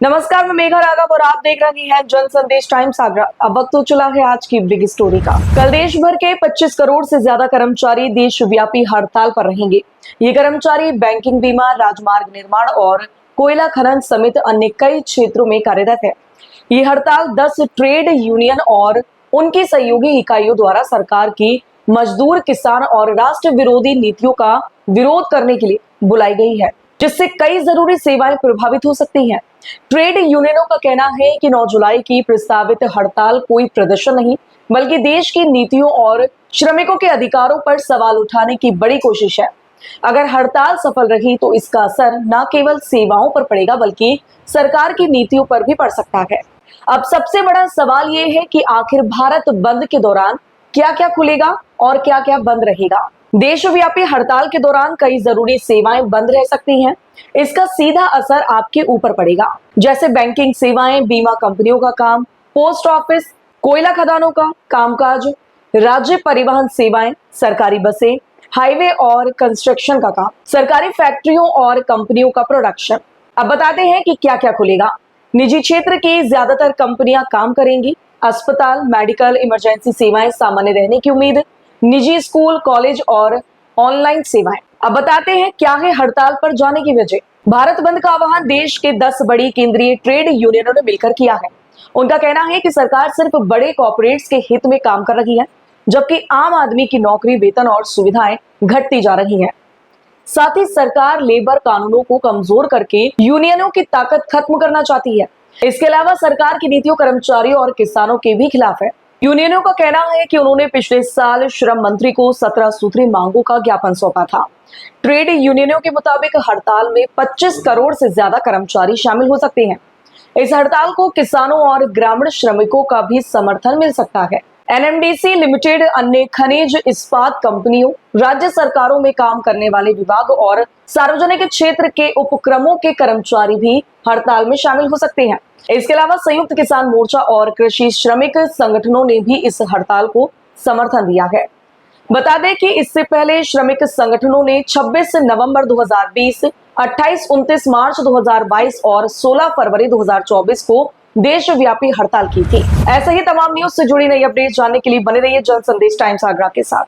नमस्कार, मैं मेघा राघव और आप देख रहे हैं जन संदेश टाइम्स आगरा। अब वक्त हो चला है आज की बिग स्टोरी का। कल देश भर के 25 करोड़ से ज्यादा कर्मचारी देशव्यापी हड़ताल पर रहेंगे। ये कर्मचारी बैंकिंग, बीमा, राजमार्ग निर्माण और कोयला खनन समेत अन्य कई क्षेत्रों में कार्यरत है। ये हड़ताल 10 ट्रेड यूनियन और उनकी सहयोगी इकाइयों द्वारा सरकार की मजदूर, किसान और राष्ट्र विरोधी नीतियों का विरोध करने के लिए बुलाई गई है, जिससे कई जरूरी सेवाएं प्रभावित हो सकती हैं। ट्रेड यूनियनों का कहना है कि 9 जुलाई की प्रस्तावित हड़ताल कोई प्रदर्शन नहीं, बल्कि देश की नीतियों और श्रमिकों के अधिकारों पर सवाल उठाने की बड़ी कोशिश है। अगर हड़ताल सफल रही तो इसका असर न केवल सेवाओं पर पड़ेगा, बल्कि सरकार की नीतियों पर भी पड़ सकता है। अब सबसे बड़ा सवाल ये है कि आखिर भारत बंद के दौरान क्या क्या खुलेगा और क्या क्या बंद रहेगा। देशव्यापी हड़ताल के दौरान कई जरूरी सेवाएं बंद रह सकती हैं। इसका सीधा असर आपके ऊपर पड़ेगा, जैसे बैंकिंग सेवाएं, बीमा कंपनियों का काम, पोस्ट ऑफिस, कोयला खदानों का कामकाज, राज्य परिवहन सेवाएं, सरकारी बसें, हाईवे और कंस्ट्रक्शन का काम, सरकारी फैक्ट्रियों और कंपनियों का प्रोडक्शन। अब बताते हैं कि क्या क्या खुलेगा। निजी क्षेत्र की ज्यादातर कंपनियां काम करेंगी। अस्पताल, मेडिकल, इमरजेंसी सेवाएं सामान्य रहने की उम्मीद। निजी स्कूल, कॉलेज और ऑनलाइन सेवाएं। अब बताते हैं क्या है हड़ताल पर जाने की वजह। भारत बंद का आह्वान देश के 10 बड़ी केंद्रीय ट्रेड यूनियनों ने मिलकर किया है। उनका कहना है कि सरकार सिर्फ बड़े कॉर्पोरेट्स के हित में काम कर रही है, जबकि आम आदमी की नौकरी, वेतन और सुविधाएं घटती जा रही हैं। साथ ही सरकार लेबर कानूनों को कमजोर करके यूनियनों की ताकत खत्म करना चाहती है। इसके अलावा सरकार की नीतियों कर्मचारियों और किसानों के भी खिलाफ है। यूनियनों का कहना है कि उन्होंने पिछले साल श्रम मंत्री को 17 सूत्री मांगों का ज्ञापन सौंपा था। ट्रेड यूनियनों के मुताबिक हड़ताल में 25 करोड़ से ज्यादा कर्मचारी शामिल हो सकते हैं। इस हड़ताल को किसानों और ग्रामीण श्रमिकों का भी समर्थन मिल सकता है। एनएमडीसी लिमिटेड, अन्य खनिज इस्पात कंपनियों, राज्य सरकारों में काम करने वाले विभाग और सार्वजनिक क्षेत्र के उपक्रमों के कर्मचारी भी हड़ताल में शामिल हो सकते हैं। इसके अलावा संयुक्त किसान मोर्चा और कृषि श्रमिक संगठनों ने भी इस हड़ताल को समर्थन दिया है। बता दें कि इससे पहले श्रमिक संगठनों ने 26 नवंबर 2020, 28-29 मार्च 2022 और 16 फरवरी 2024 को देशव्यापी हड़ताल की थी। ऐसे ही तमाम न्यूज से जुड़ी नई अपडेट जानने के लिए बने रहिए जन संदेश टाइम्स आगरा के साथ।